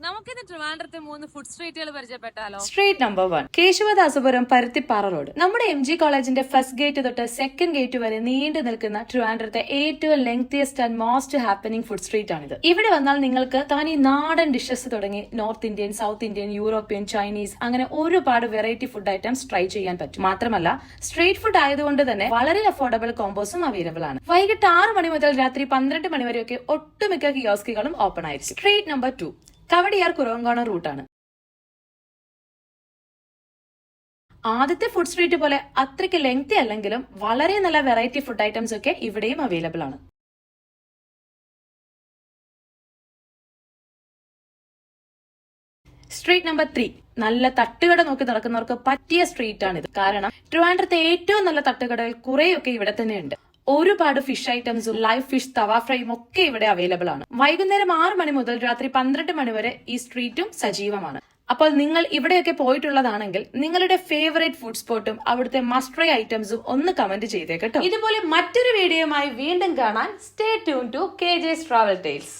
നമുക്കിന്ന് ട്രിവാൻഡ്രത്തെ 3 ഫുഡ് സ്ട്രീറ്റുകൾ പരിചയപ്പെട്ടാലോ? Street number 1 Kesavadasapuram Paruthippara road. നമ്മുടെ MG കോളേജിന്റെ ഫസ്റ്റ് ഗേറ്റ് തൊട്ട് സെക്കൻഡ് ഗേറ്റ് വരെ നീണ്ടു നിൽക്കുന്ന ട്രിവാൻഡ്രത്തെ ഏറ്റവും lengthiest and most happening food street ആണിത്. ഇവിടെ വന്നാൽ നിങ്ങൾക്ക് തനി നാടൻ ഡിഷസ് തുടങ്ങി north Indian, south Indian, European, Chinese അങ്ങനെ ഒരുപാട് വെറൈറ്റി ഫുഡ് ഐറ്റംസ് ട്രൈ ചെയ്യാൻ പറ്റും. മാത്രമല്ല സ്ട്രീറ്റ് ഫുഡ് ആയതുകൊണ്ട് തന്നെ വളരെ അഫോർഡബിൾ കോമ്പോസും അവൈലബിൾ ആണ്. വൈകിട്ട് 6 മണി മുതൽ രാത്രി 12 മണി വരെയൊക്കെ ഒട്ടുമിക്ക കിയോസ്കുകളും ഓപ്പൺ ആയിരിക്കും. സ്ട്രീറ്റ് നമ്പർ 2 കവടിയാർ കുറവങ്കോണം റൂട്ടാണ്. ആദ്യത്തെ ഫുഡ് സ്ട്രീറ്റ് പോലെ അത്രയ്ക്ക് ലെങ്തി അല്ലെങ്കിലും വളരെ നല്ല വെറൈറ്റി ഫുഡ് ഐറ്റംസ് ഒക്കെ ഇവിടെയും അവൈലബിൾ ആണ്. സ്ട്രീറ്റ് നമ്പർ 3 നല്ല തട്ടുകട നോക്കി നടക്കുന്നവർക്ക് പറ്റിയ സ്ട്രീറ്റ് ആണിത്. കാരണം ട്രിവാൻഡ്രത്തെ ഏറ്റവും നല്ല തട്ടുകടകൾ കുറെയൊക്കെ ഇവിടെ തന്നെയുണ്ട്. ഒരുപാട് ഫിഷ് ഐറ്റംസും ലൈവ് ഫിഷ്, തവ ഫ്രൈയും ഒക്കെ ഇവിടെ അവൈലബിൾ ആണ്. വൈകുന്നേരം 6 മണി മുതൽ രാത്രി 12 മണി വരെ ഈ സ്ട്രീറ്റും സജീവമാണ്. അപ്പോൾ നിങ്ങൾ ഇവിടെയൊക്കെ പോയിട്ടുള്ളതാണെങ്കിൽ നിങ്ങളുടെ ഫേവറേറ്റ് ഫുഡ് സ്പോട്ടും അവിടുത്തെ മസ്റ്റ് ട്രൈ ഐറ്റംസും ഒന്ന് കമന്റ് ചെയ്തേക്കട്ടോ. ഇതുപോലെ മറ്റൊരു വീഡിയോയുമായി വീണ്ടും കാണാൻ stay tune to KJ's Travel Tales.